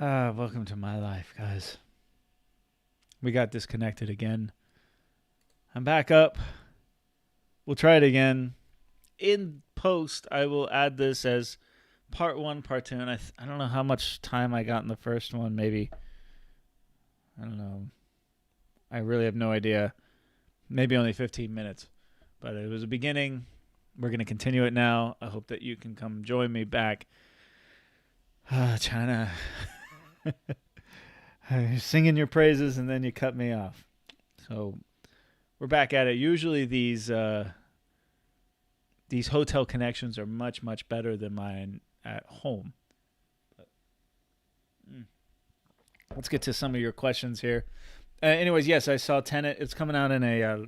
Welcome to my life, guys. We got disconnected again. I'm back up. We'll try it again. In post, I will add this as part one, part two. And I don't know how much time I got in the first one. Maybe, I don't know. I really have no idea. Maybe only 15 minutes. But it was a beginning. We're going to continue it now. I hope that you can come join me back. China. Singing your praises and then you cut me off. So we're back at it. Usually these hotel connections are much better than mine at home. But, let's get to some of your questions here. Anyways, yes, I saw Tenet. It's coming out in a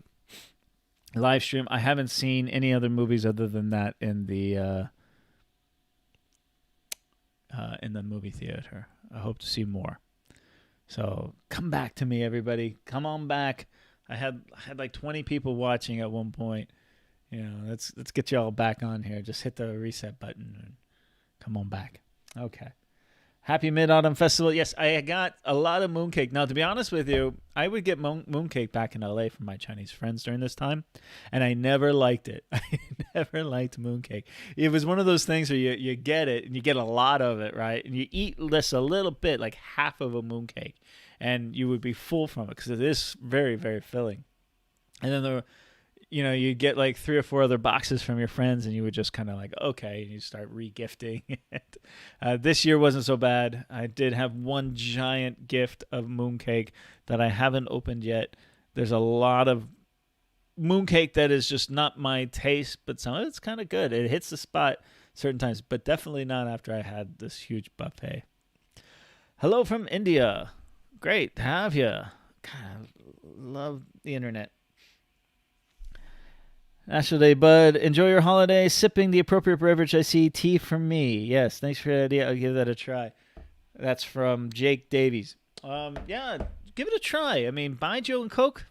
live stream. I haven't seen any other movies other than that in the movie theater. I hope to see more. So come back to me, everybody. Come on back. I had like 20 people watching at one point. Let's get you all back on here. Just hit the reset button and come on back. Okay. Happy Mid-Autumn Festival. Yes, I got a lot of mooncake. Now, to be honest with you, I would get mooncake back in LA from my Chinese friends during this time, and I never liked it. I never liked mooncake. It was one of those things where you get it, and you get a lot of it, right? And you eat just a little bit, like half of a mooncake, and you would be full from it because it is very, very filling. And then you get like 3 or 4 other boxes from your friends, and you would just kind of like, okay, and you start re-gifting it. This year wasn't so bad. I did have one giant gift of mooncake that I haven't opened yet. There's a lot of mooncake that is just not my taste, but some of it's kind of good. It hits the spot certain times, but definitely not after I had this huge buffet. Hello from India. Great to have you. God, I love the internet. National Day, bud. Enjoy your holiday. Sipping the appropriate beverage. I see tea from me. Yes, thanks for the idea. I'll give that a try. That's from Jake Davies. Yeah, give it a try. I mean, buy Joe and Coke.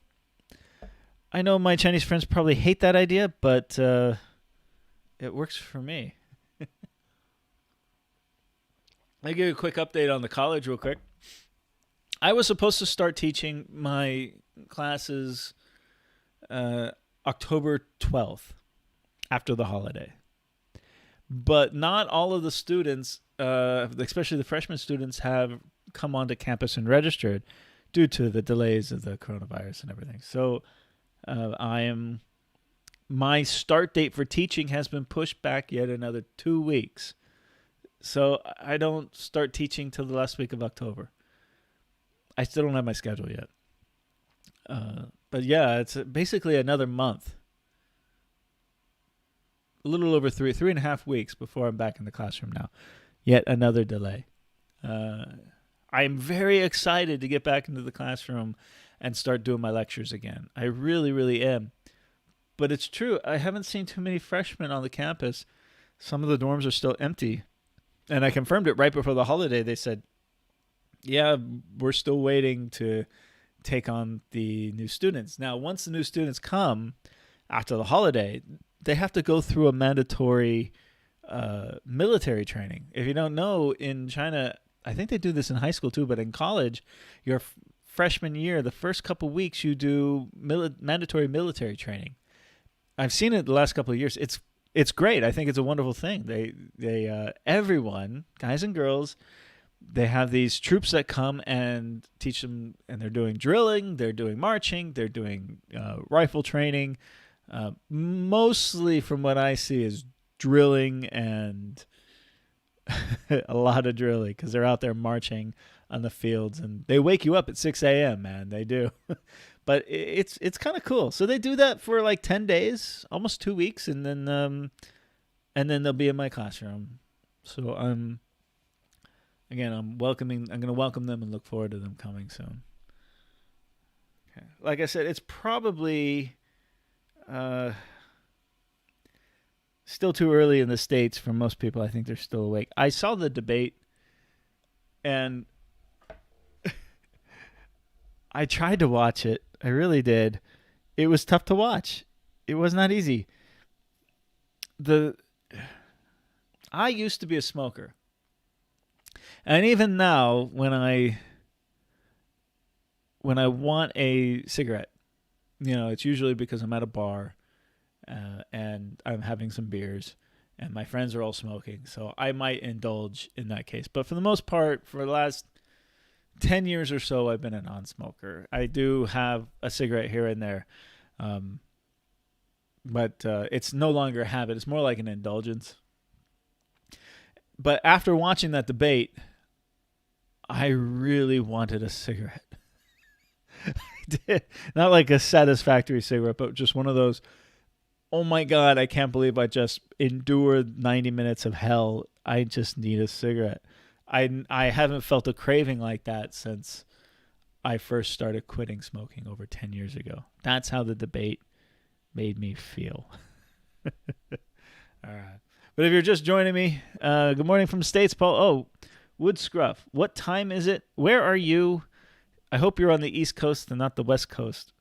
I know my Chinese friends probably hate that idea, but it works for me. I'll give you a quick update on the college real quick. I was supposed to start teaching my classes October 12th, after the holiday. But not all of the students, especially the freshman students, have come onto campus and registered due to the delays of the coronavirus and everything. So my start date for teaching has been pushed back yet another 2 weeks. So I don't start teaching till the last week of October. I still don't have my schedule yet. But yeah, it's basically another month. A little over 3.5 weeks before I'm back in the classroom now. Yet another delay. I'm very excited to get back into the classroom and start doing my lectures again. I really, really am. But it's true, I haven't seen too many freshmen on the campus. Some of the dorms are still empty. And I confirmed it right before the holiday. They said, yeah, we're still waiting to take on the new students. Now, once the new students come after the holiday, they have to go through a mandatory military training. If you don't know, in China, I think they do this in high school too, but in college, your freshman year, the first couple weeks, you do mandatory military training. I've seen it the last couple of years. It's great. I think it's a wonderful thing. They everyone, guys and girls, they have these troops that come and teach them, and they're doing drilling, they're doing marching, they're doing rifle training. Mostly from what I see is drilling and a lot of drilling because they're out there marching on the fields, and they wake you up at 6 a.m., man. They do. But it's kind of cool. So they do that for like 10 days, almost 2 weeks, and then they'll be in my classroom. So I'm going to welcome them and look forward to them coming soon. Okay. Like I said, it's probably still too early in the States for most people. I think they're still awake. I saw the debate, and I tried to watch it. I really did. It was tough to watch. It was not easy. I used to be a smoker. And even now, when I want a cigarette, it's usually because I'm at a bar and I'm having some beers and my friends are all smoking. So I might indulge in that case. But for the most part, for the last 10 years or so, I've been a non-smoker. I do have a cigarette here and there. But it's no longer a habit. It's more like an indulgence. But after watching that debate, I really wanted a cigarette. I did. Not like a satisfactory cigarette, but just one of those, oh my God, I can't believe I just endured 90 minutes of hell. I just need a cigarette. I haven't felt a craving like that since I first started quitting smoking over 10 years ago. That's how the debate made me feel. All right. But if you're just joining me, good morning from the States, Paul. Oh, Wood Scruff. What time is it? Where are you? I hope you're on the East Coast and not the West Coast.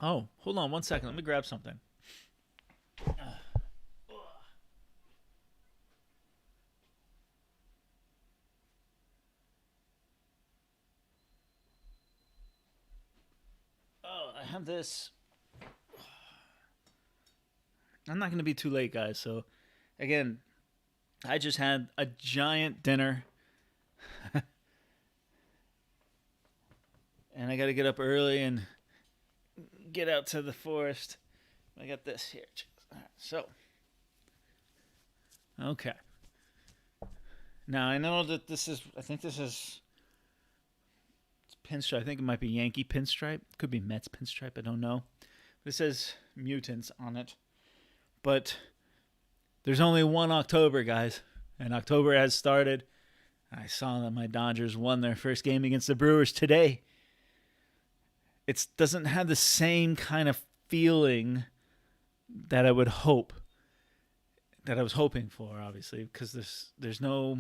Oh, hold on one second. Let me grab something. Oh, I have this. I'm not going to be too late, guys. So, again, I just had a giant dinner. And I got to get up early and get out to the forest. I got this here. So, okay. Now, I know that I think this is pinstripe. I think it might be Yankee pinstripe. Could be Mets pinstripe. I don't know. This says Mutants on it. But there's only one October, guys. And October has started. I saw that my Dodgers won their first game against the Brewers today. It doesn't have the same kind of feeling that I would hope, that I was hoping for, obviously, because there's no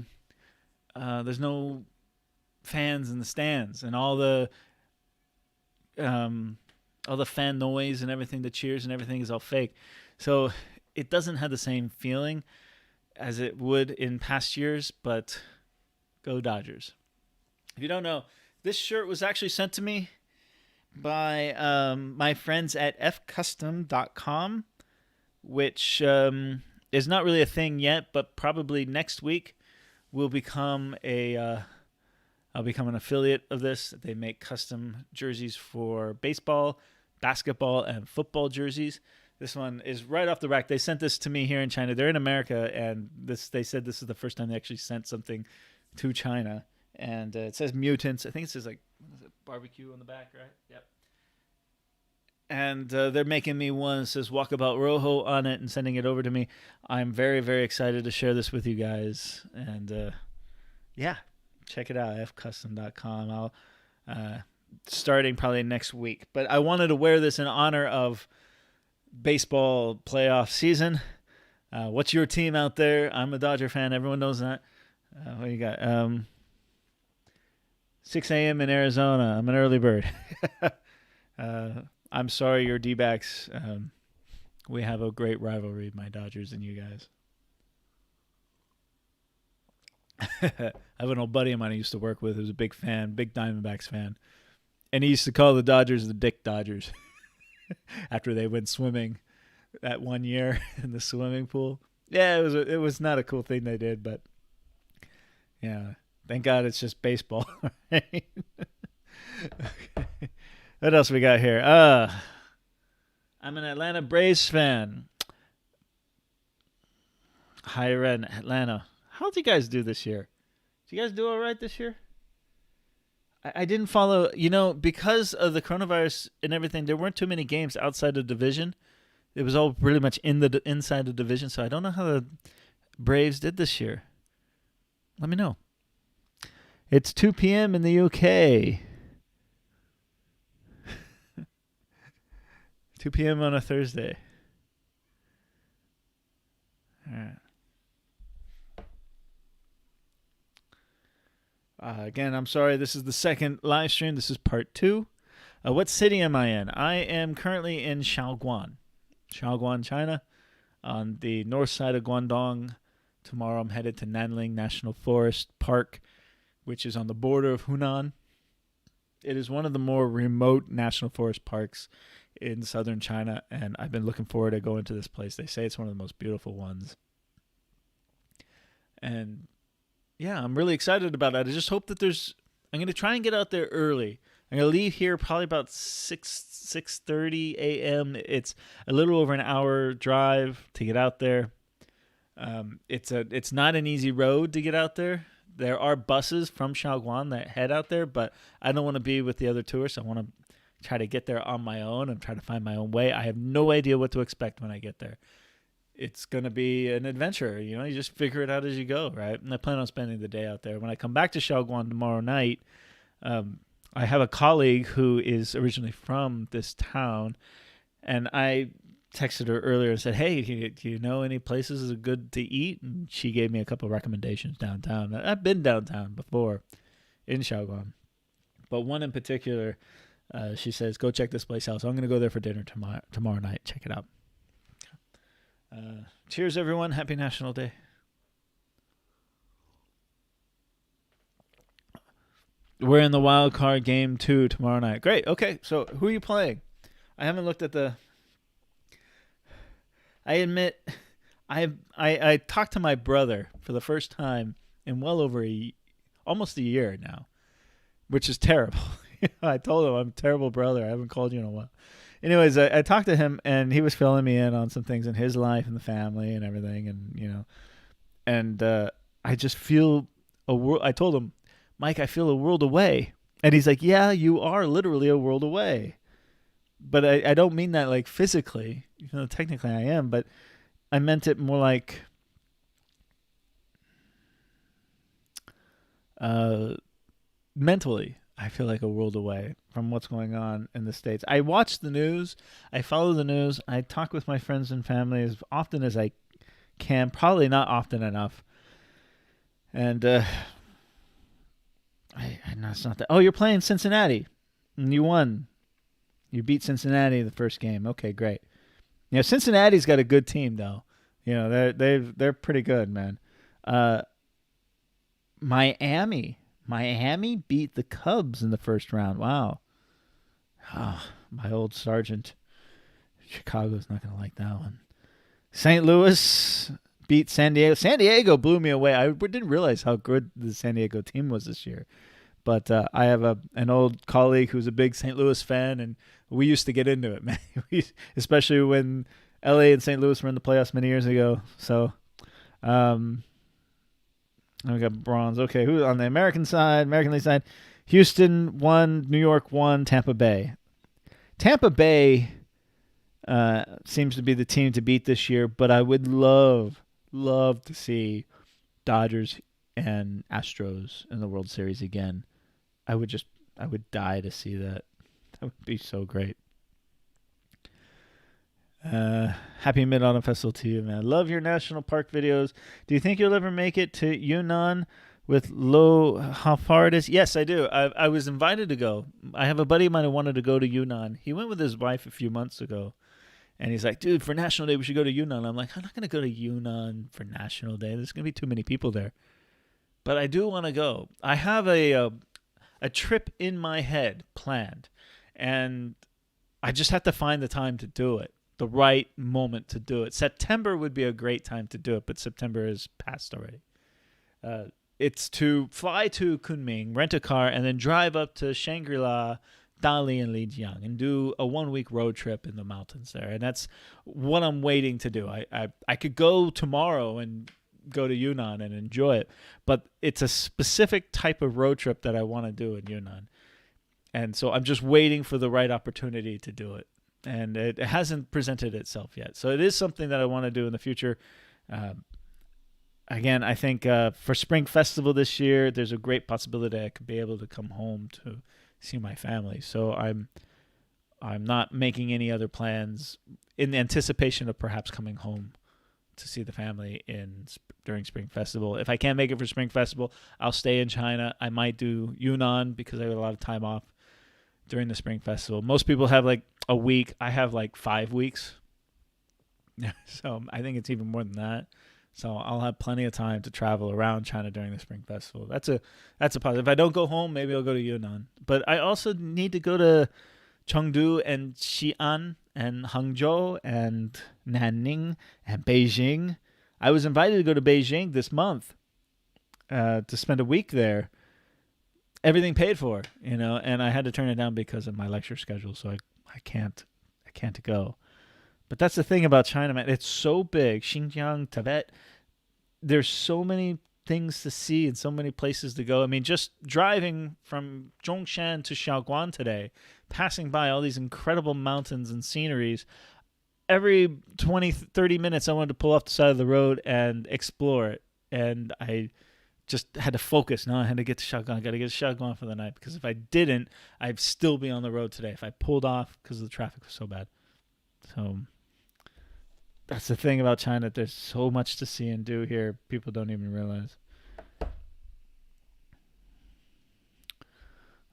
fans in the stands, and all the fan noise and everything, the cheers and everything is all fake. So it doesn't have the same feeling as it would in past years, but go Dodgers. If you don't know, this shirt was actually sent to me by my friends at fcustom.com, which is not really a thing yet, but probably next week will become I'll become an affiliate of this. They make custom jerseys for baseball, basketball, and football jerseys. This one is right off the rack. They sent this to me here in China. They're in America, and they said this is the first time they actually sent something to China. And it says Mutants. I think it says barbecue on the back, right? Yep. And they're making me one that says Walkabout Rojo on it and sending it over to me. I'm very, very excited to share this with you guys. And yeah, check it out, fcustom.com. I'll starting probably next week. But I wanted to wear this in honor of baseball playoff season. What's your team out there? I'm a Dodger fan. Everyone knows that. What do you got? 6 a.m. in Arizona. I'm an early bird. I'm sorry, your D-backs. We have a great rivalry, my Dodgers and you guys. I have an old buddy of mine I used to work with who's a big fan, big Diamondbacks fan. And he used to call the Dodgers the Dick Dodgers after they went swimming that one year in the swimming pool. Yeah, it was not a cool thing they did, but yeah, thank God it's just baseball. Right? Okay. What else we got here? I'm an Atlanta Braves fan. Hi, Red Atlanta. How did you guys do this year? Did you guys do all right this year? I didn't follow, because of the coronavirus and everything, there weren't too many games outside the division. It was all pretty much inside the division, so I don't know how the Braves did this year. Let me know. It's 2 p.m. in the UK. 2 p.m. on a Thursday. All right. Again, I'm sorry. This is the second live stream. This is part 2. What city am I in? I am currently in Xiaolan, China, on the north side of Guangdong Tomorrow I'm headed to Nanling National Forest Park, which is on the border of Hunan. It is one of the more remote national forest parks in southern China, and I've been looking forward to going to this place. They say it's one of the most beautiful ones. And yeah, I'm really excited about it. I just hope that I'm going to try and get out there early. I'm going to leave here probably about 6:30 a.m. It's a little over an hour drive to get out there. It's not an easy road to get out there. There are buses from Xiaolan that head out there, but I don't want to be with the other tourists. I want to try to get there on my own and try to find my own way. I have no idea what to expect when I get there. It's going to be an adventure. You just figure it out as you go, right? And I plan on spending the day out there. When I come back to Xiaolan tomorrow night, I have a colleague who is originally from this town, and I texted her earlier and said, hey, do you know any places that are good to eat? And she gave me a couple of recommendations downtown. I've been downtown before in Xiaolan, but one in particular, she says, go check this place out. So I'm going to go there for dinner tomorrow night. Check it out. Cheers, everyone. Happy National Day. We're in the wild card game 2 tomorrow night. Great. Okay, so who are you playing? I haven't looked at the... I admit, I talked to my brother for the first time in well over almost a year now, which is terrible. I told him I'm a terrible brother. I haven't called you in a while. Anyways, I talked to him, and he was filling me in on some things in his life and the family and everything, and I just feel a world. I told him, Mike, I feel a world away, and he's like, yeah, you are literally a world away. But I don't mean that like physically, even though technically I am, but I meant it more like mentally. I feel like a world away from what's going on in the States. I watch the news. I follow the news. I talk with my friends and family as often as I can. Probably not often enough. And I know it's not that. Oh, you're playing Cincinnati, and you won. You beat Cincinnati the first game. Okay, great. Cincinnati's got a good team though. They're pretty good, man. Miami beat the Cubs in the first round. Wow. Oh, my old sergeant. Chicago's not going to like that one. St. Louis beat San Diego. San Diego blew me away. I didn't realize how good the San Diego team was this year. But I have an old colleague who's a big St. Louis fan, and we used to get into it, man. Especially when LA and St. Louis were in the playoffs many years ago. So, we got bronze. Okay, who on the American League side? Houston won, New York won, Tampa Bay. Tampa Bay seems to be the team to beat this year, but I would love to see Dodgers and Astros in the World Series again. I would die to see that. That would be so great. Happy Mid-Autumn Festival to you, man. Love your national park videos. Do you think you'll ever make it to Yunnan with how far it is? Yes, I do. I was invited to go. I have a buddy of mine who wanted to go to Yunnan. He went with his wife a few months ago, and he's like, dude, for National Day, we should go to Yunnan. I'm like, I'm not going to go to Yunnan for National Day. There's going to be too many people there. But I do want to go. I have a trip in my head planned, and I just have to find the time to do it, the right moment to do it. September would be a great time to do it, but September is past already. It's to fly to Kunming, rent a car, and then drive up to Shangri-La, Dali, and Lijiang, and do a 1-week road trip in the mountains there. And that's what I'm waiting to do. I could go tomorrow and go to Yunnan and enjoy it, but it's a specific type of road trip that I want to do in Yunnan. And so I'm just waiting for the right opportunity to do it. And it hasn't presented itself yet. So it is something that I want to do in the future. Again, I think for Spring Festival this year, there's a great possibility I could be able to come home to see my family. So I'm not making any other plans in anticipation of perhaps coming home to see the family during Spring Festival. If I can't make it for Spring Festival, I'll stay in China. I might do Yunnan because I have a lot of time off during the Spring Festival. Most people have like a week. I have like 5 weeks. So I think it's even more than that. So I'll have plenty of time to travel around China during the Spring Festival. That's a positive. If I don't go home, maybe I'll go to Yunnan. But I also need to go to Chengdu and Xi'an and Hangzhou and Nanning and Beijing. I was invited to go to Beijing this month to spend a week there. Everything paid for, and I had to turn it down because of my lecture schedule. So I can't go. But that's the thing about China, man. It's so big. Xinjiang, Tibet. There's so many things to see and so many places to go. I mean, just driving from Zhongshan to Xiaolan today, passing by all these incredible mountains and sceneries, every 20, 30 minutes I wanted to pull off the side of the road and explore it. And I just had to focus. No, I had to get to Xiaolan. I got to get to Xiaolan for the night, because if I didn't, I'd still be on the road today if I pulled off because the traffic was so bad. So that's the thing about China. There's so much to see and do here. People don't even realize.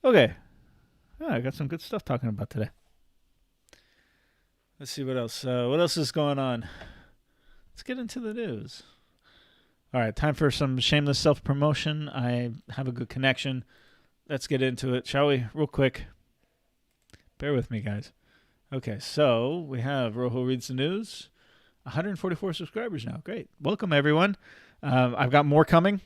Okay. I got some good stuff talking about today. Let's see what else. What else is going on? Let's get into the news. All right, time for some shameless self-promotion. I have a good connection. Let's get into it, shall we? Real quick. Bear with me, guys. Okay, so we have Rojo Reads the News. 144 subscribers now. Great. Welcome, everyone. I've got more coming.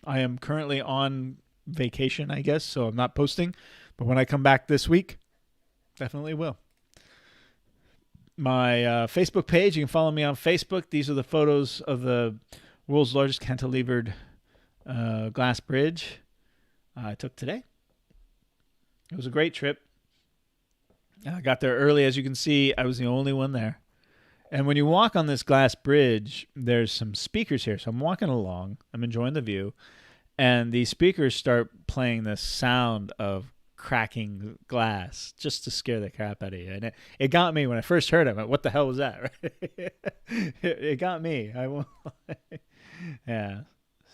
I am currently on vacation, I guess, so I'm not posting. But when I come back this week, definitely will. My Facebook page, you can follow me on Facebook. These are the photos of the world's largest cantilevered glass bridge I took today. It was a great trip. I got there early. As you can see, I was the only one there. And when you walk on this glass bridge, there's some speakers here. So I'm walking along. I'm enjoying the view. And these speakers start playing the sound of cracking glass just to scare the crap out of you. And it got me when I first heard it. Like, what the hell was that? It got me. Yeah.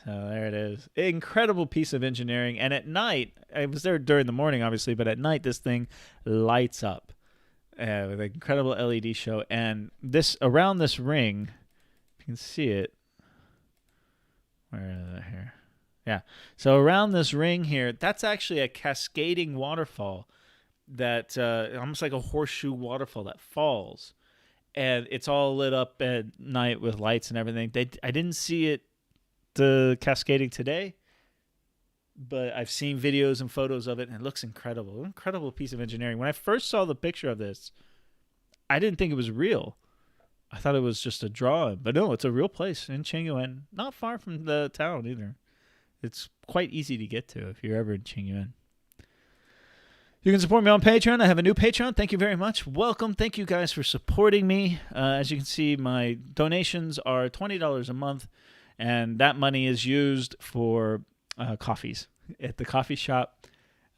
So there it is. Incredible piece of engineering. And at night, I was there during the morning, obviously, but at night this thing lights up with an incredible LED show. And this around this ring, if you can see it, where is it here? Yeah. So around this ring here, that's actually a cascading waterfall that almost like a horseshoe waterfall that falls. And it's all lit up at night with lights and everything. I didn't see it the cascading today, but I've seen videos and photos of it, and it looks incredible. Incredible piece of engineering. When I first saw the picture of this, I didn't think it was real. I thought it was just a drawing, but no, it's a real place in Qingyuan, not far from the town either. It's quite easy to get to if you're ever in Qingyuan. You can support me on Patreon. I have a new Patreon. Thank you very much. Welcome. Thank you guys for supporting me. As you can see, my donations are $20 a month, and that money is used for coffees at the coffee shop.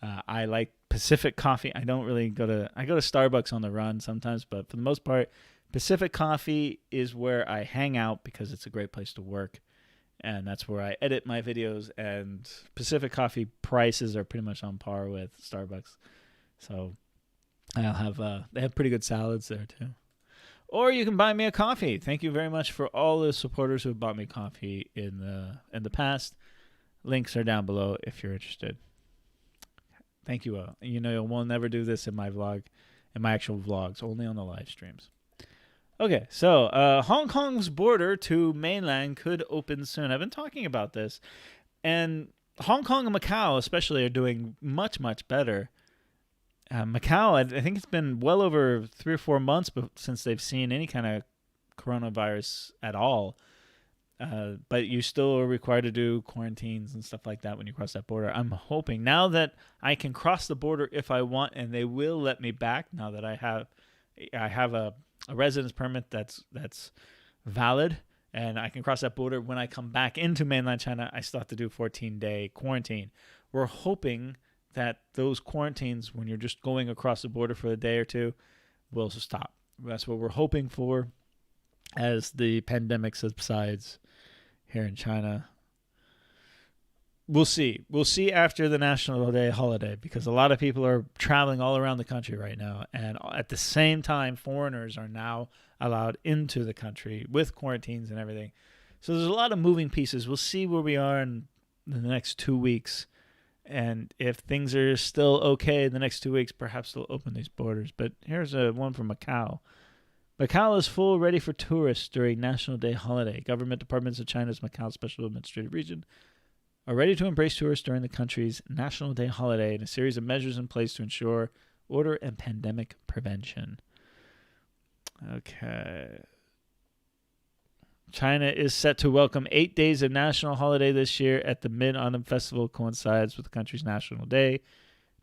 I like Pacific Coffee. I go to Starbucks on the run sometimes, but for the most part, Pacific Coffee is where I hang out because it's a great place to work. And that's where I edit my videos, and Pacific Coffee prices are pretty much on par with Starbucks. So I'll have they have pretty good salads there too. Or you can buy me a coffee. Thank you very much for all the supporters who have bought me coffee in the past. Links are down below if you're interested. Thank you all. We'll never do this in my actual vlogs, only on the live streams. Okay, so Hong Kong's border to mainland could open soon. I've been talking about this, and Hong Kong and Macau especially are doing much, much better. Macau, I think it's been well over 3 or 4 months since they've seen any kind of coronavirus at all. But you still are required to do quarantines and stuff like that when you cross that border. I'm hoping now that I can cross the border if I want, and they will let me back now that I have a residence permit that's valid, and I can cross that border. When I come back into mainland China, I still have to do 14-day quarantine. We're hoping that those quarantines, when you're just going across the border for a day or two, will stop. That's what we're hoping for as the pandemic subsides here in China. We'll see. We'll see after the National Day holiday, because a lot of people are traveling all around the country right now. And at the same time, foreigners are now allowed into the country with quarantines and everything. So there's a lot of moving pieces. We'll see where we are in the next 2 weeks. And if things are still okay in the next 2 weeks, perhaps they'll open these borders. But here's one from Macau. Macau is full, ready for tourists during National Day holiday. Government departments of China's Macau Special Administrative Region are ready to embrace tourists during the country's National Day holiday and a series of measures in place to ensure order and pandemic prevention. Okay. China is set to welcome 8 days of national holiday this year at the Mid-Autumn Festival coincides with the country's National Day.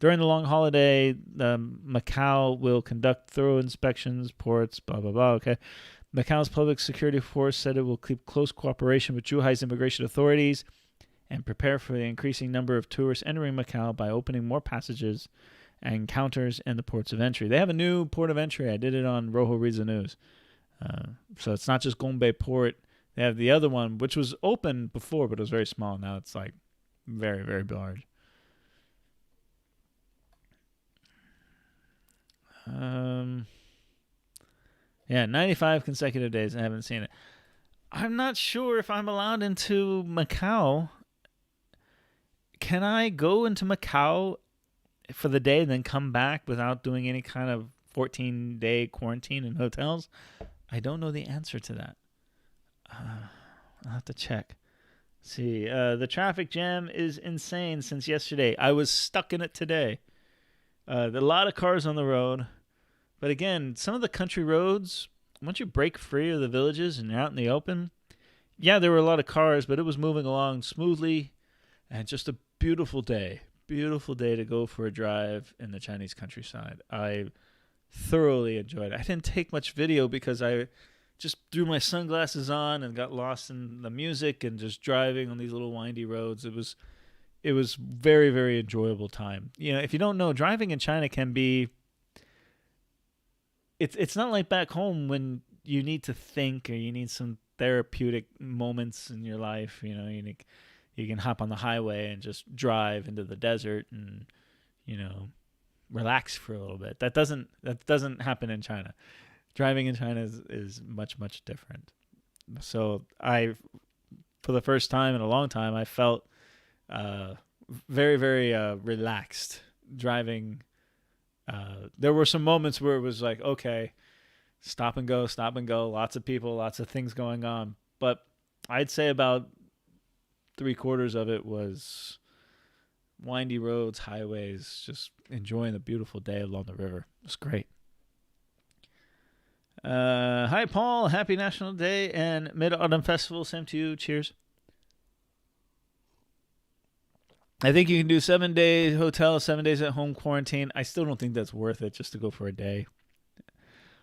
During the long holiday, Macau will conduct thorough inspections, ports, blah, blah, blah. Okay. Macau's public security force said it will keep close cooperation with Zhuhai's immigration authorities and prepare for the increasing number of tourists entering Macau by opening more passages and counters in the ports of entry. They have a new port of entry. I did it on Rojo Reads the News. So it's not just Gongbei Port. They have the other one, which was open before, but it was very small. Now it's like very, very large. Yeah, 95 consecutive days. I haven't seen it. I'm not sure if I'm allowed into Macau. Can I go into Macau for the day and then come back without doing any kind of 14-day quarantine in hotels? I don't know the answer to that. I'll have to check. Let's see, the traffic jam is insane since yesterday. I was stuck in it today. There are a lot of cars on the road. But again, some of the country roads, once you break free of the villages and you're out in the open, yeah, there were a lot of cars, but it was moving along smoothly and just a beautiful day. Beautiful day to go for a drive in the Chinese countryside. I thoroughly enjoyed it. I didn't take much video because I just threw my sunglasses on and got lost in the music and just driving on these little windy roads. It was very, very enjoyable time. You know, if you don't know, driving in China can be, it's not like back home when you need to think or you need some therapeutic moments in your life. You know, you can hop on the highway and just drive into the desert and, you know, relax for a little bit. That doesn't happen in China. Driving in China is much, much different. So for the first time in a long time, I felt very, very relaxed driving. There were some moments where it was like, okay, stop and go, lots of people, lots of things going on. But I'd say about 3/4 of it was windy roads, highways, just enjoying the beautiful day along the river. It was great. Hi, Paul. Happy National Day and Mid-Autumn Festival. Same to you. Cheers. I think you can do 7 days hotel, 7 days at home quarantine. I still don't think that's worth it just to go for a day.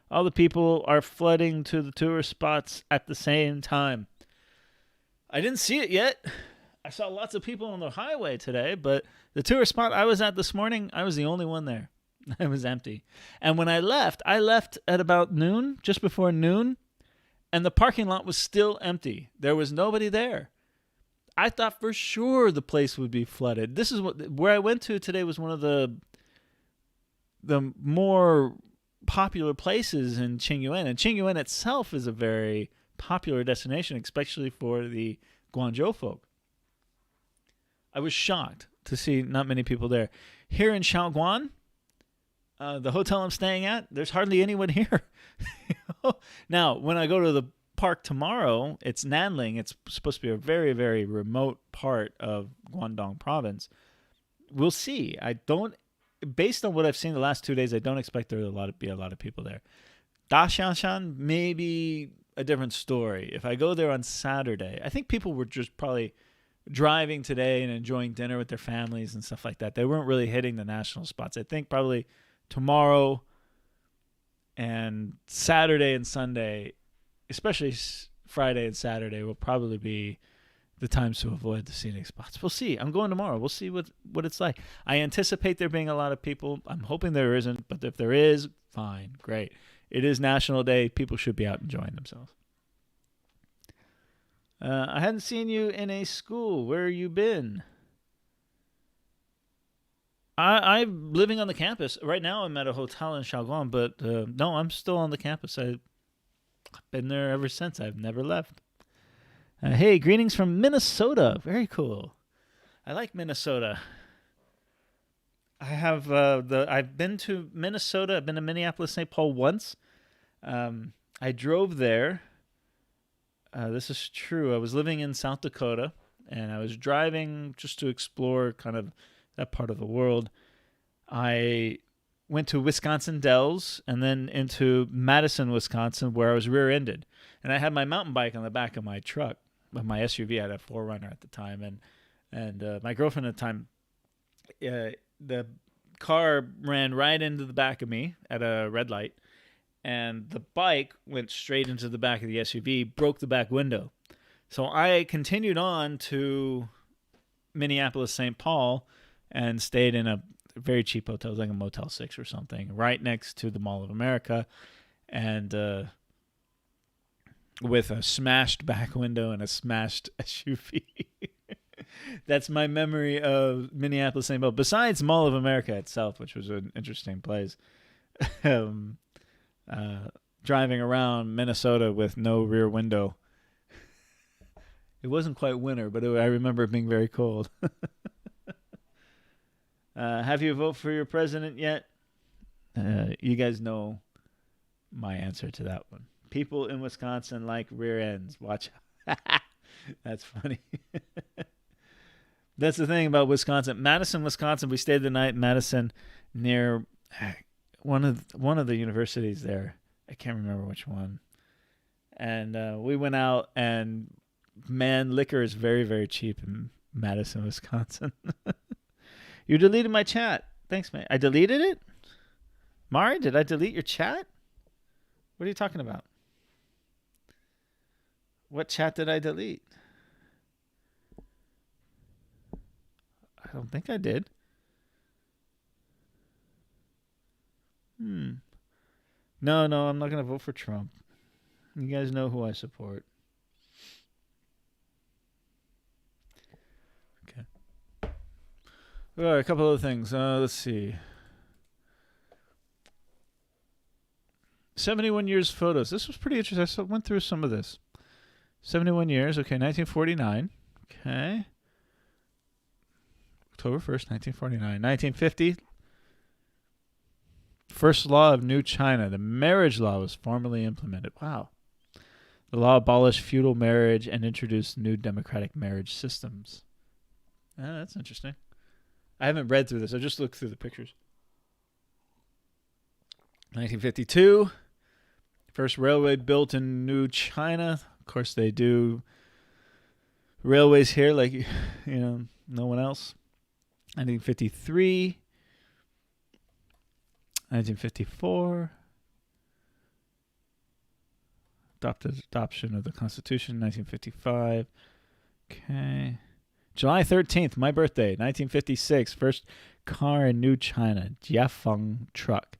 All the people are flooding to the tourist spots at the same time. I didn't see it yet. I saw lots of people on the highway today, but the tourist spot I was at this morning, I was the only one there. It was empty. And when I left at about noon, just before noon, and the parking lot was still empty. There was nobody there. I thought for sure the place would be flooded. This is where I went to today was one of the more popular places in Qingyuan. And Qingyuan itself is a very popular destination, especially for the Guangzhou folk. I was shocked to see not many people there. Here in Xiaolan, the hotel I'm staying at, there's hardly anyone here. Now, when I go to the park tomorrow, it's Nanling. It's supposed to be a very, very remote part of Guangdong province. We'll see. Based on what I've seen the last 2 days, I don't expect there to be a lot of people there. Zhongshan, maybe a different story. If I go there on Saturday, I think people were just probably driving today and enjoying dinner with their families and stuff like that. They weren't really hitting the national spots. I think probably tomorrow and Saturday and Sunday, especially Friday and Saturday, will probably be the times to avoid the scenic spots. We'll see. I'm going tomorrow. We'll see what it's like. I anticipate there being a lot of people. I'm hoping there isn't, but if there is, fine, great. It is National Day. People should be out enjoying themselves. I hadn't seen you in a school. Where have you been? I'm living on the campus. Right now I'm at a hotel in Xiaolan, but no, I'm still on the campus. I've been there ever since. I've never left. Hey, greetings from Minnesota. Very cool. I like Minnesota. I've been to Minnesota. I've been to Minneapolis, St. Paul once. I drove there. This is true. I was living in South Dakota, and I was driving just to explore kind of that part of the world. I went to Wisconsin Dells and then into Madison, Wisconsin, where I was rear-ended. And I had my mountain bike on the back of my truck, my SUV. I had a 4Runner at the time, and my girlfriend at the time, the car ran right into the back of me at a red light, and the bike went straight into the back of the SUV, broke the back window. So I continued on to Minneapolis, St. Paul, and stayed in a very cheap hotel, like a Motel 6 or something, right next to the Mall of America, and with a smashed back window and a smashed SUV. That's my memory of Minneapolis, St. Paul. Besides Mall of America itself, which was an interesting place, driving around Minnesota with no rear window. It wasn't quite winter, but I remember it being very cold. Have you voted for your president yet? You guys know my answer to that one. People in Wisconsin like rear ends. Watch out. That's funny. That's the thing about Wisconsin. Madison, Wisconsin. We stayed the night in Madison near one of the universities there. I can't remember which one. And we went out, and man, liquor is very, very cheap in Madison, Wisconsin. You deleted my chat. Thanks, man. I deleted it? Mari, did I delete your chat? What are you talking about? What chat did I delete? I don't think I did. No, I'm not going to vote for Trump. You guys know who I support. Okay. All right, a couple other things. Let's see. 71 years photos. This was pretty interesting. I went through some of this. 71 years. Okay, 1949. Okay. October 1st, 1949. 1950. First law of New China. The marriage law was formally implemented. Wow. The law abolished feudal marriage and introduced new democratic marriage systems. That's interesting. I haven't read through this. I just looked through the pictures. 1952. First railway built in New China. Of course, they do railways here like, no one else. 1953. 1954. Adoption of the Constitution, 1955. Okay. July 13th, my birthday, 1956. First car in New China, Jiafeng truck.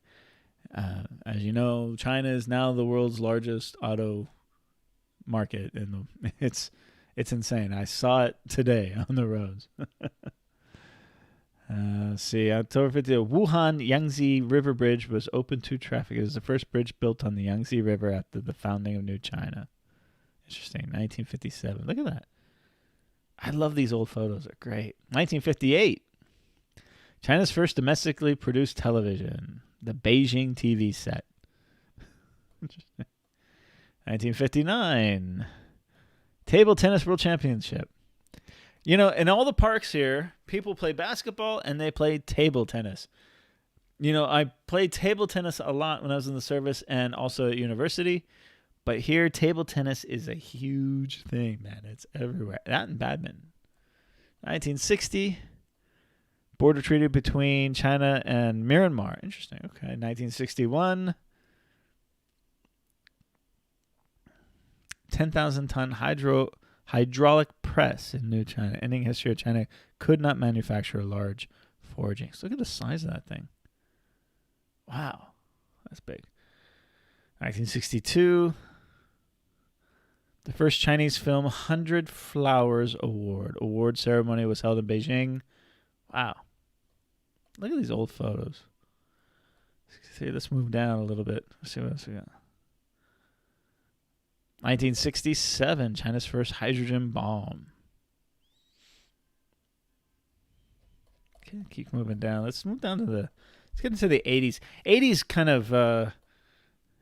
As you know, China is now the world's largest auto market. It's insane. I saw it today on the roads. See, October 50th, Wuhan Yangtze River Bridge was open to traffic. It was the first bridge built on the Yangtze River after the founding of New China. Interesting. 1957. Look at that. I love these old photos. They're great. 1958. China's first domestically produced television. The Beijing TV set. Interesting. 1959. Table Tennis World Championship. In all the parks here, people play basketball and they play table tennis. I played table tennis a lot when I was in the service and also at university. But here, table tennis is a huge thing, man. It's everywhere. That and badminton. 1960, border treaty between China and Myanmar. Interesting. Okay. 1961, 10,000-ton hydraulic press in New China, ending history of China could not manufacture large forgings. Look at the size of that thing. Wow. That's big. 1962, the first Chinese film 100 Flowers Award ceremony was held in Beijing. Wow. Look at these old photos. See, let's move down a little bit. Let's see what else we got. 1967, China's first hydrogen bomb. Okay, keep moving down. Let's move down to let's get into the 80s. 80s kind of,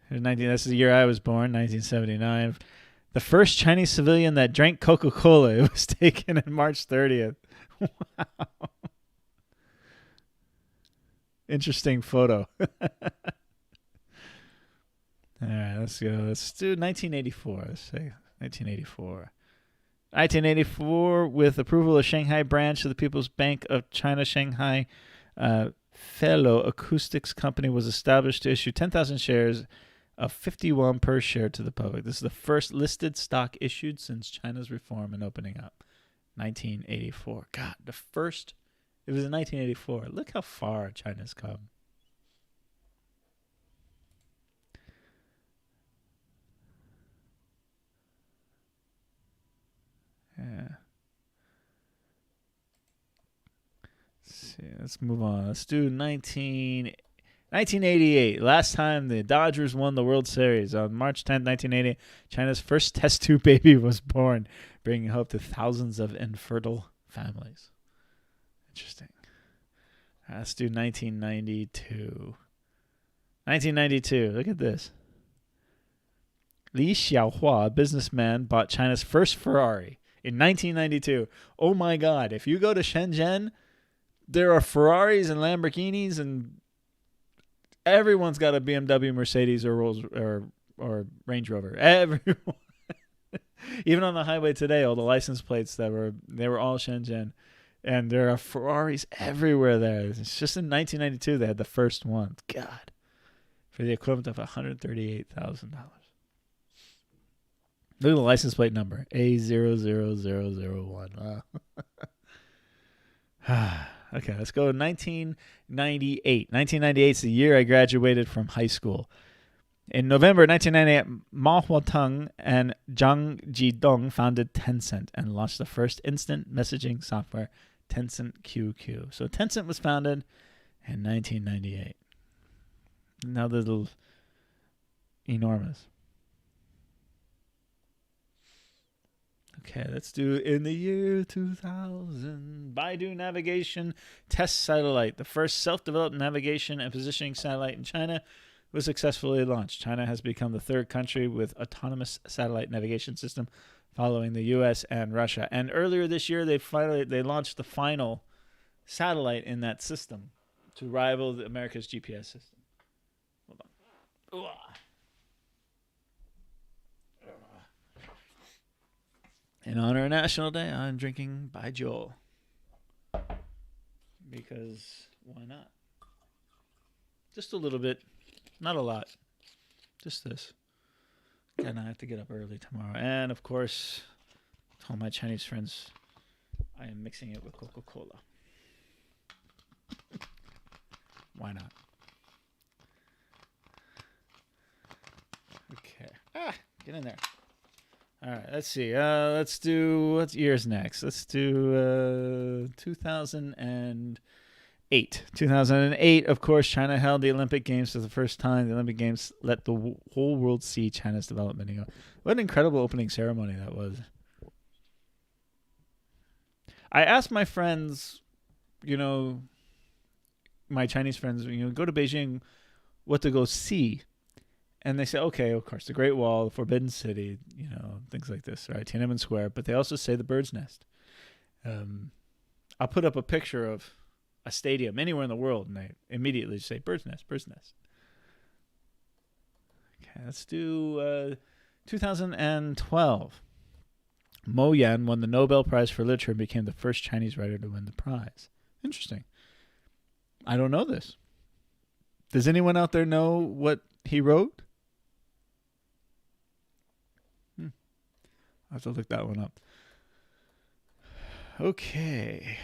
19, that's the year I was born, 1979. The first Chinese civilian that drank Coca-Cola. It was taken on March 30th. Wow. Interesting photo. All right, let's go. Let's do 1984. Let's say 1984. 1984, with approval of Shanghai branch of the People's Bank of China, Shanghai Fellow Acoustics Company was established to issue 10,000 shares of 51 per share to the public. This is the first listed stock issued since China's reform and opening up. 1984. God, the first. It was in 1984. Look how far China's come. Yeah. Let's see. Let's move on. Let's do 1988. Last time the Dodgers won the World Series. On March 10th, 1980, China's first test tube baby was born, bringing hope to thousands of infertile families. Interesting. Let's do 1992. 1992. Look at this. Li Xiaohua, a businessman, bought China's first Ferrari in 1992. Oh my God. If you go to Shenzhen, there are Ferraris and Lamborghinis, and everyone's got a BMW, Mercedes, or Rolls or Range Rover. Everyone. Even on the highway today, all the license plates they were all Shenzhen. And there are Ferraris everywhere there. It's just in 1992 they had the first one. God. For the equivalent of $138,000. Look at the license plate number. A00001. Wow. Okay, let's go to 1998. 1998 is the year I graduated from high school. In November 1998, Ma Huateng and Zhang Jidong founded Tencent and launched the first instant messaging software, Tencent QQ. So Tencent was founded in 1998. Now they're enormous. Okay, let's do in the year 2000. Baidu Navigation Test Satellite, the first self-developed navigation and positioning satellite in China, was successfully launched. China has become the third country with autonomous satellite navigation system, following the U.S. and Russia. And earlier this year, they launched the final satellite in that system to rival America's GPS system. Hold on. In honor of National Day, I'm drinking Baijiu. Because why not? Just a little bit. Not a lot. Just this. And I have to get up early tomorrow. And, of course, to all my Chinese friends, I am mixing it with Coca-Cola. Why not? Okay. Get in there. All right, let's see. Let's do, what year's next? Let's do 2008. 2008, of course, China held the Olympic Games for the first time. The Olympic Games let the whole world see China's development. What an incredible opening ceremony that was. I asked my friends, my Chinese friends, go to Beijing, what to go see. And they say, okay, of course, the Great Wall, the Forbidden City, things like this, right? Tiananmen Square. But they also say the Bird's Nest. I'll put up a picture of a stadium anywhere in the world, and they immediately say Bird's Nest, Bird's Nest. Okay, let's do 2012. Mo Yan won the Nobel Prize for Literature and became the first Chinese writer to win the prize. Interesting. I don't know this. Does anyone out there know what he wrote? I'll have to look that one up. Okay.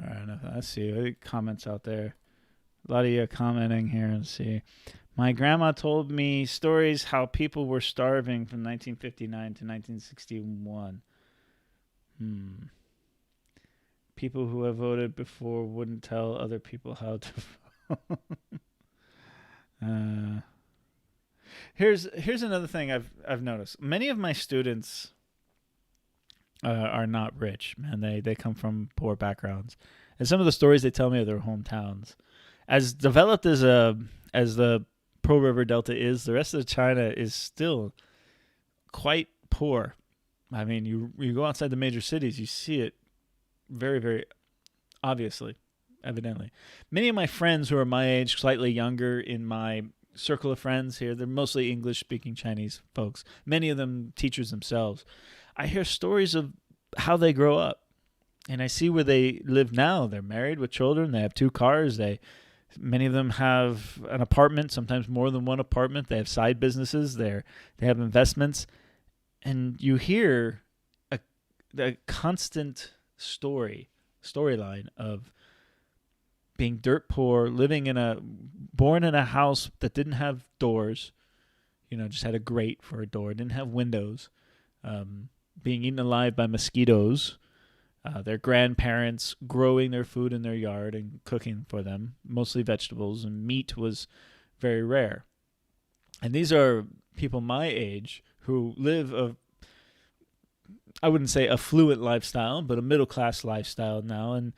All right, let's see. Comments out there. A lot of you commenting here. Let's see. My grandma told me stories how people were starving from 1959 to 1961. People who have voted before wouldn't tell other people how to vote. Uh, here's another thing I've noticed. Many of my students are not rich, man. They come from poor backgrounds, and some of the stories they tell me of their hometowns, as developed as the Pearl River Delta is, the rest of China is still quite poor. I mean, you go outside the major cities, you see it very, very obviously, evidently. Many of my friends who are my age, slightly younger, in my circle of friends here, they're mostly English-speaking Chinese folks. Many of them teachers themselves. I hear stories of how they grow up, and I see where they live now. They're married with children. They have 2 cars. Many of them have an apartment, sometimes more than one apartment. They have side businesses. They have investments, and you hear a constant storyline of being dirt poor, born in a house that didn't have doors, just had a grate for a door, didn't have windows, being eaten alive by mosquitoes, their grandparents growing their food in their yard and cooking for them, mostly vegetables, and meat was very rare. And these are people my age who live I wouldn't say affluent lifestyle, but a middle-class lifestyle now, and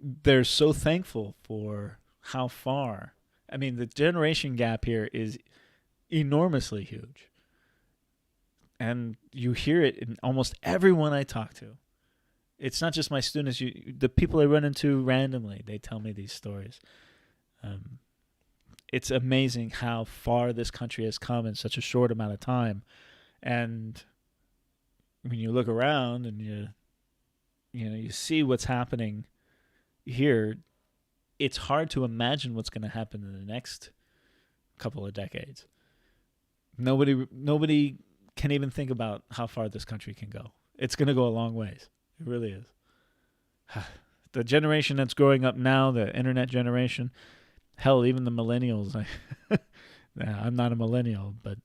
they're so thankful for how far. I mean, the generation gap here is enormously huge. And you hear it in almost everyone I talk to. It's not just my students. The people I run into randomly, they tell me these stories. It's amazing how far this country has come in such a short amount of time. And when you look around and you see what's happening here, it's hard to imagine what's going to happen in the next couple of decades. Nobody can even think about how far this country can go. It's going to go a long ways. It really is. The generation that's growing up now, the internet generation, hell, even the millennials. I'm not a millennial, but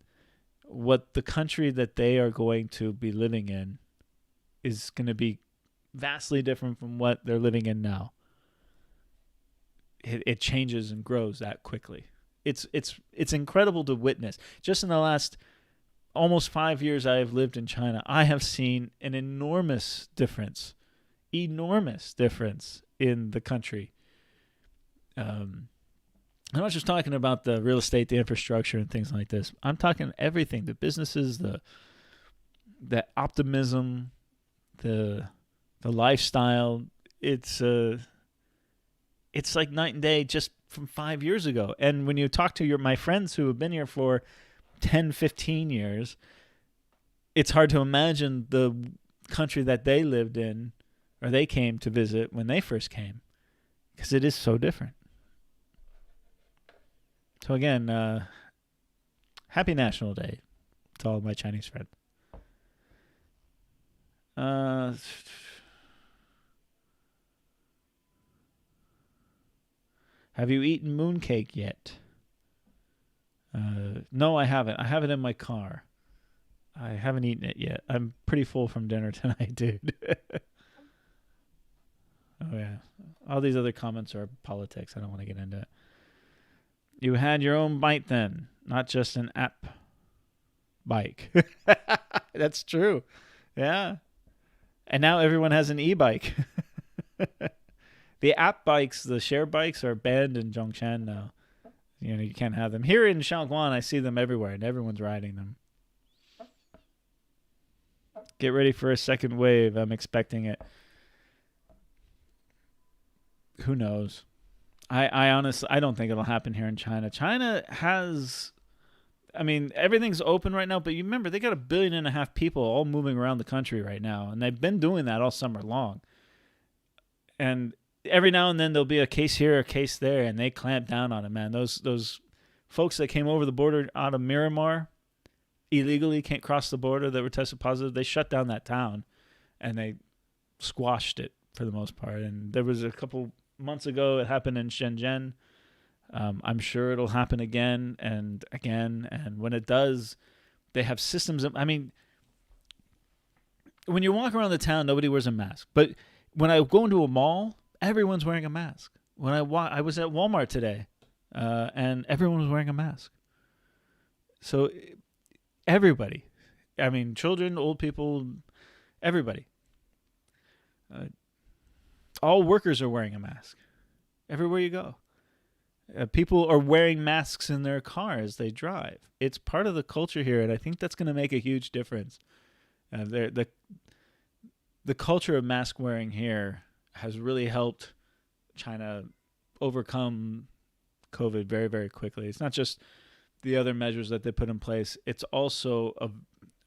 what the country that they are going to be living in is going to be vastly different from what they're living in now. It changes and grows that quickly. It's incredible to witness. Just in the last almost 5 years I have lived in China, I have seen an enormous difference in the country. I'm not just talking about the real estate, the infrastructure, and things like this. I'm talking everything: the businesses, the optimism, the lifestyle. It's like night and day just from 5 years ago. And when you talk to my friends who have been here for 10, 15 years, it's hard to imagine the country that they lived in or they came to visit when they first came, because it is so different. So again, happy National Day to all of my Chinese friends. Have you eaten mooncake yet? No, I haven't. I have it in my car. I haven't eaten it yet. I'm pretty full from dinner tonight, dude. Oh, yeah. All these other comments are politics. I don't want to get into it. You had your own bike then, not just an app bike. That's true. Yeah. And now everyone has an e-bike. The app bikes, the share bikes, are banned in Zhongshan now. You can't have them. Here in Xiaolan, I see them everywhere, and everyone's riding them. Get ready for a second wave. I'm expecting it. Who knows? I honestly, I don't think it'll happen here in China. China has, everything's open right now, but you remember, they got 1.5 billion people all moving around the country right now, and they've been doing that all summer long. And every now and then there'll be a case here, a case there, and they clamp down on it, man. Those folks that came over the border out of Myanmar illegally, can't cross the border, that were tested positive, they shut down that town, and they squashed it for the most part. And there was a couple months ago, it happened in Shenzhen. I'm sure it'll happen again and again. And when it does, they have systems. When you walk around the town, nobody wears a mask. But when I go into a mall, everyone's wearing a mask. When I was at Walmart today, and everyone was wearing a mask. So everybody, I mean, children, old people, everybody, uh, all workers are wearing a mask everywhere you go. People are wearing masks in their car as they drive. It's part of the culture here, and I think that's going to make a huge difference. The culture of mask wearing here has really helped China overcome COVID very, very quickly. It's not just the other measures that they put in place; it's also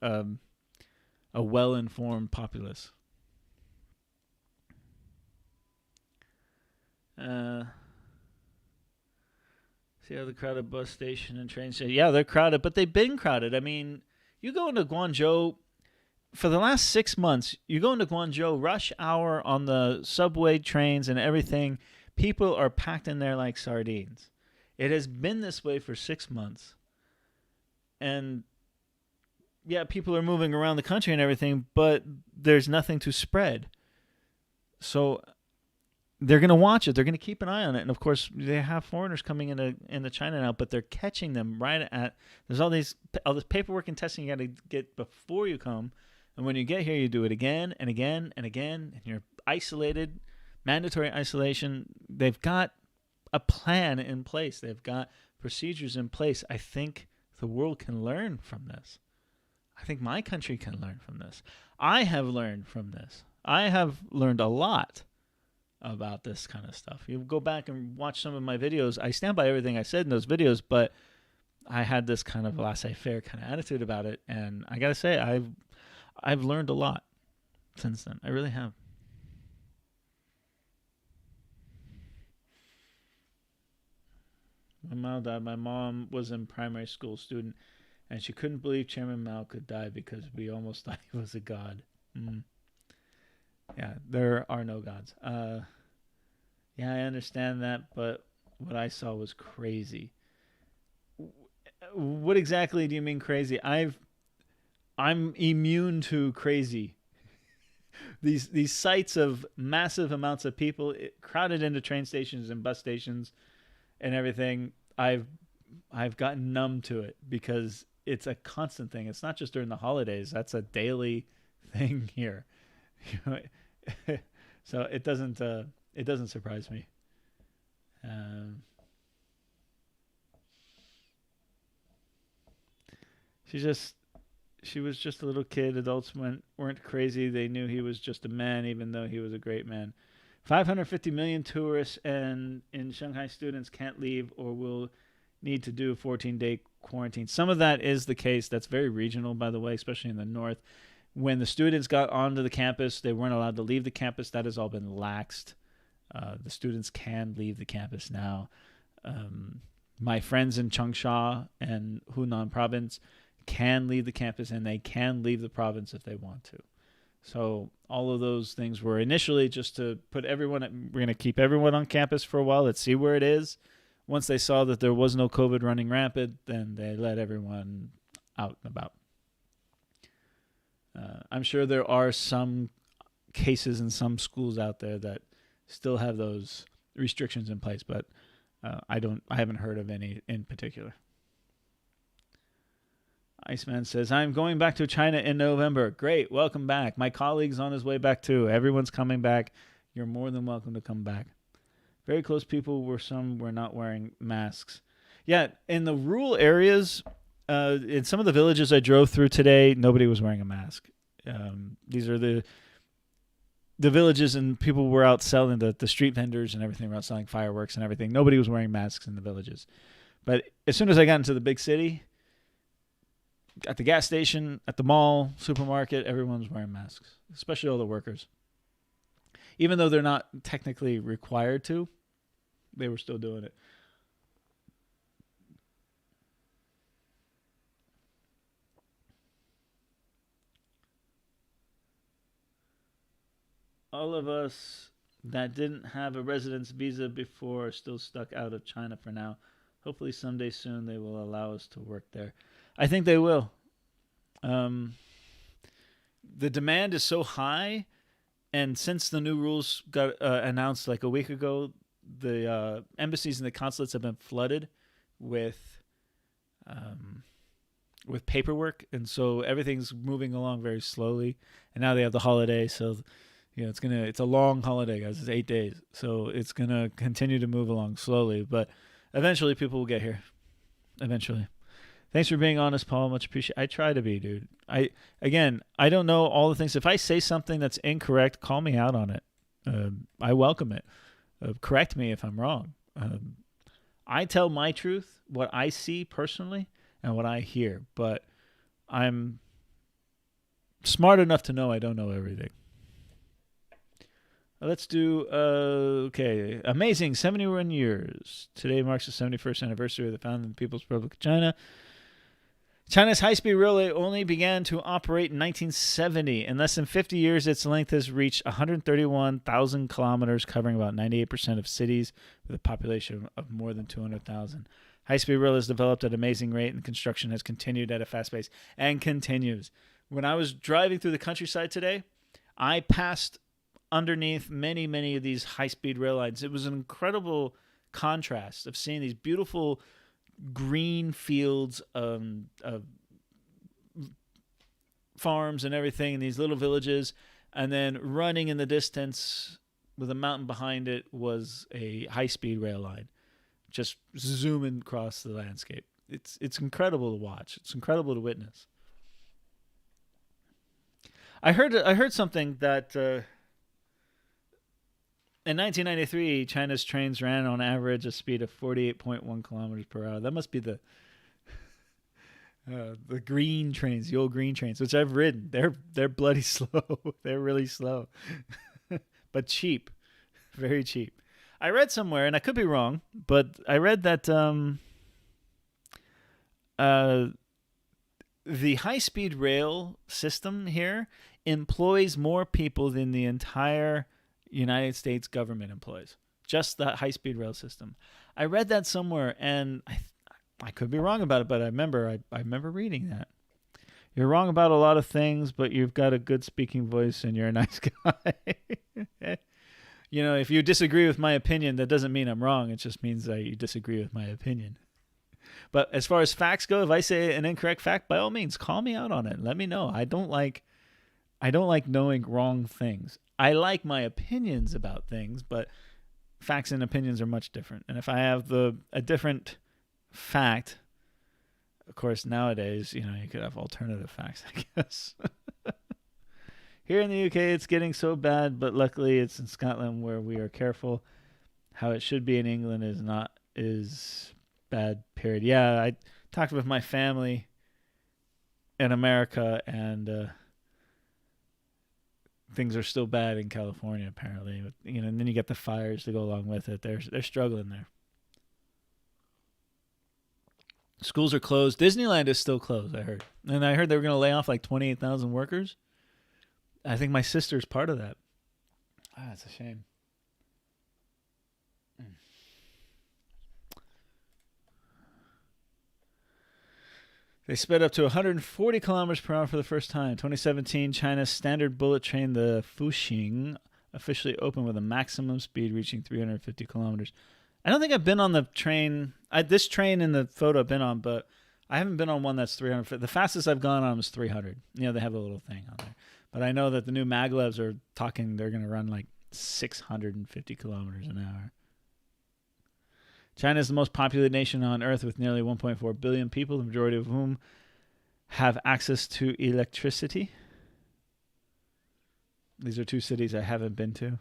a well-informed populace. Uh, See how the crowded bus station and train station. Yeah, they're crowded, but they've been crowded. I mean, you go into Guangzhou for the last 6 months. You go into Guangzhou rush hour on the subway trains and everything. People are packed in there like sardines. It has been this way for 6 months, and yeah, people are moving around the country and everything, but there's nothing to spread. So they're going to watch it. They're going to keep an eye on it. And of course, they have foreigners coming into China now, but they're catching them right at. There's all this paperwork and testing you got to get before you come, and when you get here, you do it again and again and again, and you're isolated, mandatory isolation. They've got a plan in place. They've got procedures in place. I think the world can learn from this. I think my country can learn from this. I have learned from this. I have learned a lot about this kind of stuff. You go back and watch some of my videos. I stand by everything I said in those videos, but I had this kind of laissez-faire kind of attitude about it, and I gotta say, I've learned a lot since then. I really have. When Mao died, my mom was a primary school student, and she couldn't believe Chairman Mao could die because we almost thought he was a god. Mm. Yeah, there are no gods. Yeah, I understand that, but what I saw was crazy. What exactly do you mean crazy? I'm immune to crazy. These sites of massive amounts of people crowded into train stations and bus stations and everything. I've gotten numb to it because it's a constant thing. It's not just during the holidays. That's a daily thing here. So it doesn't surprise me. Um, she just she was just a little kid. Adults weren't crazy. They knew he was just a man, even though he was a great man. 550 million tourists and in Shanghai students can't leave or will need to do a 14-day quarantine. Some of that is the case. That's very regional, by the way, especially in the north. When the students got onto the campus, they weren't allowed to leave the campus. That has all been laxed. The students can leave the campus now. My friends in Zhongshan and Hunan province can leave the campus, and they can leave the province if they want to. So all of those things were initially just to put everyone. We're going to keep everyone on campus for a while. Let's see where it is. Once they saw that there was no COVID running rampant, then they let everyone out and about. I'm sure there are some cases in some schools out there that still have those restrictions in place, but I haven't heard of any in particular. Iceman says, I'm going back to China in November. Great, welcome back. My colleague's on his way back too. Everyone's coming back. You're more than welcome to come back. Very close people were not wearing masks. Yeah, in the rural areas, in some of the villages I drove through today, nobody was wearing a mask. These are the villages, and people were out selling, the street vendors and everything were out selling fireworks and everything. Nobody was wearing masks in the villages. But as soon as I got into the big city, at the gas station, at the mall, supermarket, everyone's wearing masks, especially all the workers. Even though they're not technically required to, they were still doing it. All of us that didn't have a residence visa before are still stuck out of China for now. Hopefully someday soon they will allow us to work there. I think they will. The demand is so high, and since the new rules got announced like a week ago, the embassies and the consulates have been flooded with um, paperwork, and so everything's moving along very slowly. And now they have the holiday, so it's a long holiday, guys. It's 8 days, so it's gonna continue to move along slowly, but eventually people will get here. Eventually. Thanks for being honest, Paul. Much appreciated. I try to be, dude. I don't know all the things. If I say something that's incorrect, call me out on it. I welcome it. Correct me if I'm wrong. I tell my truth, what I see personally, and what I hear, but I'm smart enough to know I don't know everything. Let's do, okay. Amazing, 71 years. Today marks the 71st anniversary of the founding of the People's Republic of China. China's high-speed railway only began to operate in 1970. In less than 50 years, its length has reached 131,000 kilometers, covering about 98% of cities with a population of more than 200,000. High-speed rail has developed at an amazing rate, and construction has continued at a fast pace and continues. When I was driving through the countryside today, I passed underneath many, many of these high-speed rail lines. It was an incredible contrast of seeing these beautiful green fields of farms and everything in these little villages, and then running in the distance with a mountain behind it was a high-speed rail line just zooming across the landscape. It's incredible to watch. It's incredible to witness. I heard something that in 1993, China's trains ran on average a speed of 48.1 kilometers per hour. That must be the green trains, the old green trains, which I've ridden. They're bloody slow. They're really slow, but cheap, very cheap. I read somewhere, and I could be wrong, but I read that the high-speed rail system here employs more people than the entire United States government employs. Just the high-speed rail system. I read that somewhere, and I could be wrong about it, but I remember reading that. You're wrong about a lot of things, but you've got a good speaking voice, and you're a nice guy. If you disagree with my opinion, that doesn't mean I'm wrong. It just means that you disagree with my opinion. But as far as facts go, if I say an incorrect fact, by all means, call me out on it. Let me know. I don't like knowing wrong things. I like my opinions about things, but facts and opinions are much different. And if I have a different fact, of course, nowadays, you could have alternative facts, I guess. Here in the UK, it's getting so bad, but luckily it's in Scotland where we are careful. How it should be in England is bad, period. Yeah, I talked with my family in America, and things are still bad in California, apparently. And then you get the fires to go along with it. They're struggling there. Schools are closed. Disneyland is still closed, I heard. And I heard they were going to lay off like 28,000 workers. I think my sister's part of that. That's a shame. They sped up to 140 kilometers per hour for the first time. 2017, China's standard bullet train, the Fuxing, officially opened with a maximum speed reaching 350 kilometers. I don't think I've been on the train. This train in the photo I've been on, but I haven't been on one that's 300. The fastest I've gone on was 300. They have a little thing on there. But I know that the new maglevs are talking they're going to run like 650 kilometers an hour. China is the most populated nation on Earth with nearly 1.4 billion people, the majority of whom have access to electricity. These are two cities I haven't been to.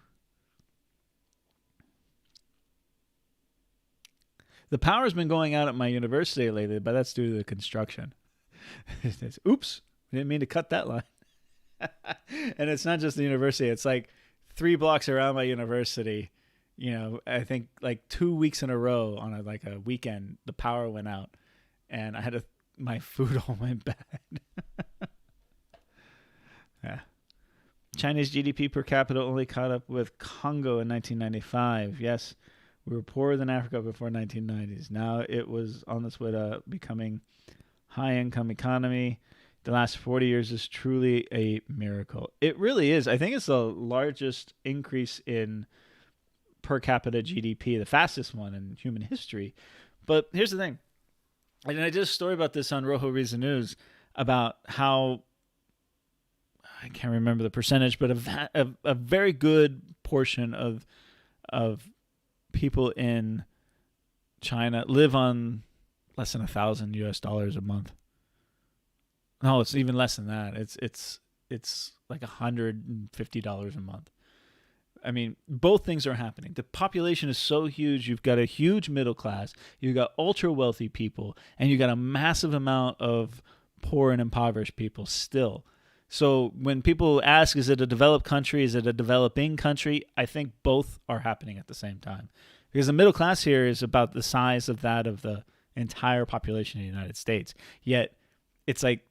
The power's been going out at my university lately, but that's due to the construction. Oops, I didn't mean to cut that line. And it's not just the university. It's like 3 blocks around my university. I think like 2 weeks in a row on a weekend, the power went out, and I had my food all went bad. Yeah. China's GDP per capita only caught up with Congo in 1995. Yes, we were poorer than Africa before 1990s. Now it was on its way to becoming high-income economy. The last 40 years is truly a miracle. It really is. I think it's the largest increase in per capita GDP, the fastest one in human history. But here's the thing. And I did a story about this on Rojo Reads the News about how I can't remember the percentage, but a very good portion of people in China live on less than $1,000 a month. No, it's even less than that. It's like $150 a month. I mean, both things are happening. The population is so huge. You've got a huge middle class. You've got ultra wealthy people, and you've got a massive amount of poor and impoverished people still. So when people ask, is it a developed country? Is it a developing country? I think both are happening at the same time. Because the middle class here is about the size of that of the entire population of the United States. Yet it's like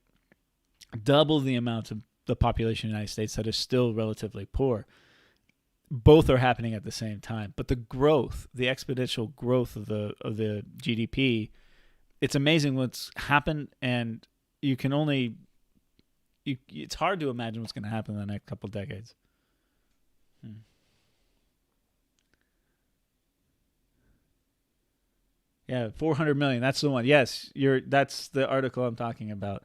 double the amount of the population of the United States that is still relatively poor. Both are happening at the same time. But the growth, the exponential growth of the GDP, it's amazing what's happened, and you can only it's hard to imagine what's going to happen in the next couple decades. Yeah, 400 million. That's the one. Yes, that's the article I'm talking about.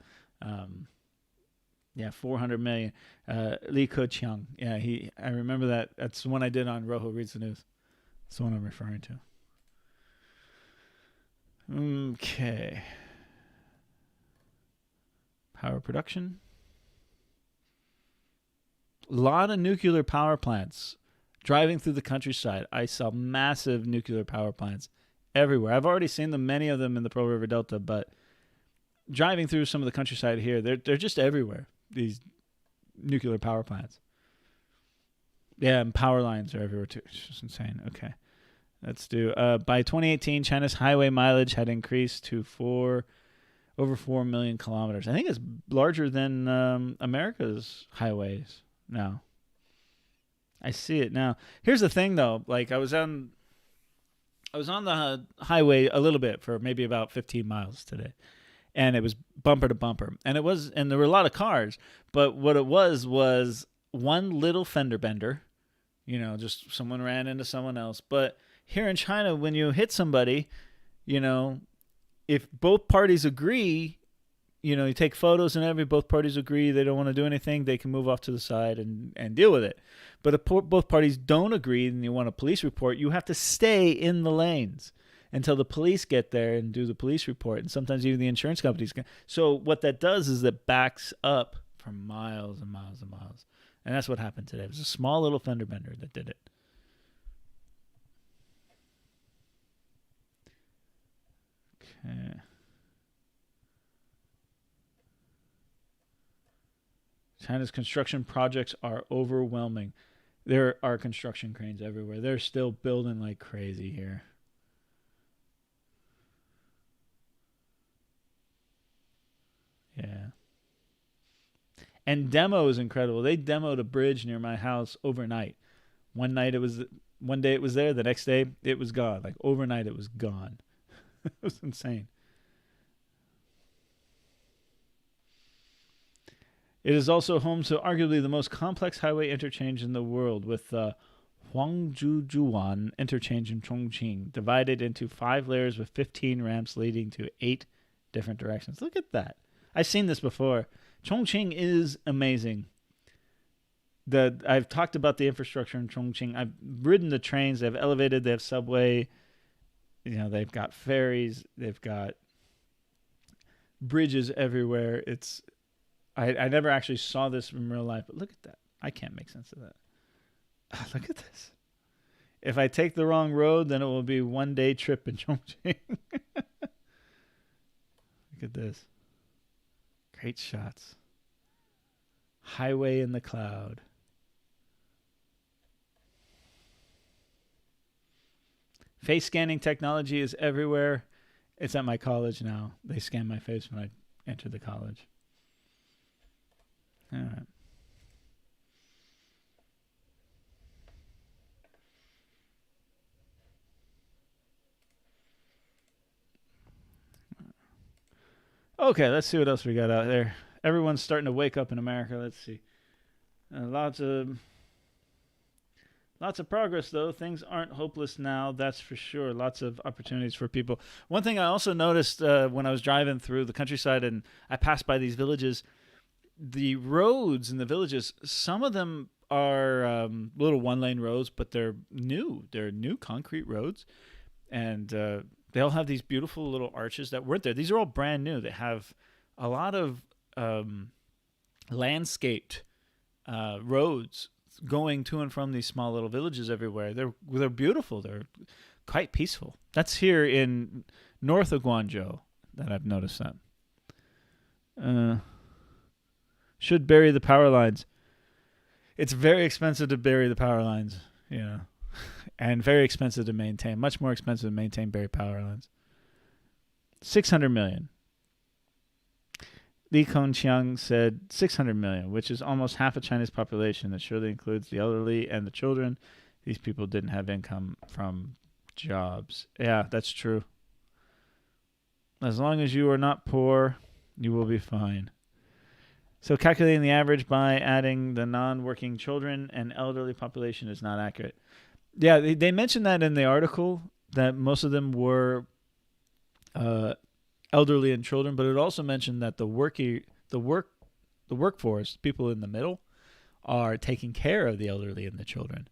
400 million. Li Keqiang. Yeah, I remember that. That's the one I did on Rojo Reads the News. That's the one I'm referring to. Okay. Power production. A lot of nuclear power plants. Driving through the countryside, I saw massive nuclear power plants everywhere. I've already seen them, many of them in the Pearl River Delta, but driving through some of the countryside here, they're just everywhere, these nuclear power plants. Yeah, and power lines are everywhere too. It's just insane. Okay. Let's do by 2018, China's highway mileage had increased to over 4 million kilometers. I think it's larger than America's highways now. I see it now. Here's the thing, though. Like I was on the highway a little bit for maybe about 15 miles today, and it was bumper to bumper, and there were a lot of cars. But what it was one little fender bender, just someone ran into someone else. But here in China, when you hit somebody, if both parties agree, you take photos and both parties agree they don't want to do anything, they can move off to the side and deal with it. But if both parties don't agree and you want a police report, you have to stay in the lanes until the police get there and do the police report. And sometimes even the insurance companies can. So what that does is it backs up for miles and miles and miles. And that's what happened today. It was a small little fender bender that did it. Okay. China's construction projects are overwhelming. There are construction cranes everywhere. They're still building like crazy here. Yeah. And demo is incredible. They demoed a bridge near my house overnight. One day it was there. The next day it was gone. Like overnight it was gone. It was insane. It is also home to arguably the most complex highway interchange in the world, with the Huangzhuzhuan interchange in Chongqing, divided into 5 layers with 15 ramps leading to 8 different directions. Look at that. I've seen this before. Chongqing is amazing. I've talked about the infrastructure in Chongqing. I've ridden the trains. They have elevated. They have subway. They've got ferries. They've got bridges everywhere. I never actually saw this in real life, but look at that. I can't make sense of that. Look at this. If I take the wrong road, then it will be 1-day trip in Zhongshan. Look at this. Great shots. Highway in the cloud. Face scanning technology is everywhere. It's at my college now. They scan my face when I enter the college. All right. Okay, let's see what else we got out there. Everyone's starting to wake up in America. Let's see. Lots of Lots of progress, though. Things aren't hopeless now, that's for sure. Lots of opportunities for people. One thing I also noticed when I was driving through the countryside and I passed by these villages, the roads in the villages, some of them are little one-lane roads, but they're new. They're new concrete roads, and they all have these beautiful little arches that weren't there. These are all brand new. They have a lot of landscaped roads going to and from these small little villages everywhere. They're beautiful. They're quite peaceful. That's here in north of Guangzhou that I've noticed that. Should bury the power lines. It's very expensive to bury the power lines, and very expensive to maintain. Much more expensive to maintain buried power lines. 600 million. Li Kongqiang said 600 million, which is almost half of China's population. That surely includes the elderly and the children. These people didn't have income from jobs. Yeah, that's true. As long as you are not poor, you will be fine. So calculating the average by adding the non-working children and elderly population is not accurate. Yeah, they mentioned that in the article, that most of them were elderly and children, but it also mentioned that the workforce, people in the middle, are taking care of the elderly and the children,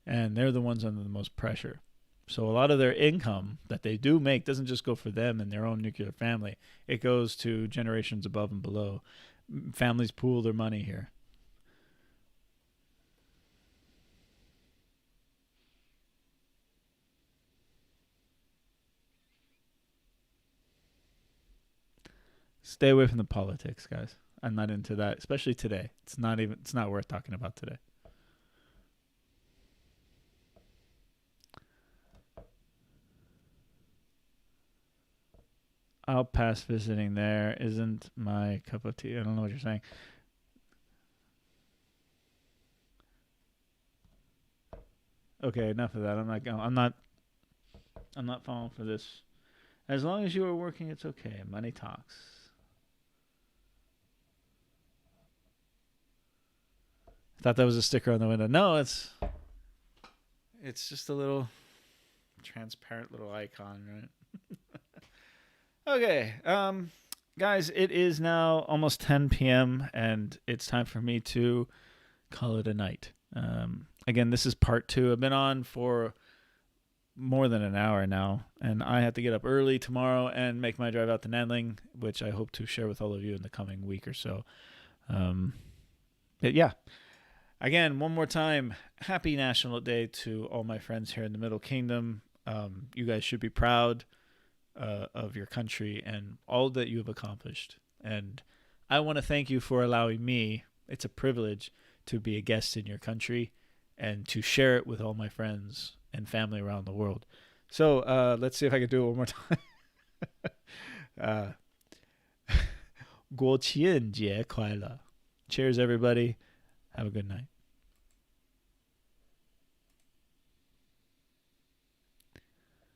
and they're the ones under the most pressure. So a lot of their income that they do make doesn't just go for them and their own nuclear family. It goes to generations above and below. Families pool their money here. Stay away from the politics, guys. I'm not into that, especially today. It's not worth talking about today. I'll pass visiting there. Isn't my cup of tea. I don't know what you're saying. Okay, enough of that. I'm not going. I'm not falling for this. As long as you are working, it's okay. Money talks. I thought that was a sticker on the window. No, it's just a little transparent little icon, right? Okay, guys, it is now almost 10 p.m. and it's time for me to call it a night. Again, this is part 2. I've been on for more than an hour now, and I have to get up early tomorrow and make my drive out to Nanling, which I hope to share with all of you in the coming week or so. But yeah, again, one more time, happy National Day to all my friends here in the Middle Kingdom. You guys should be proud of your country and all that you have accomplished. And I want to thank you for allowing me, it's a privilege, to be a guest in your country and to share it with all my friends and family around the world. So let's see if I can do it one more time. 国庆节快乐. Cheers, everybody. Have a good night.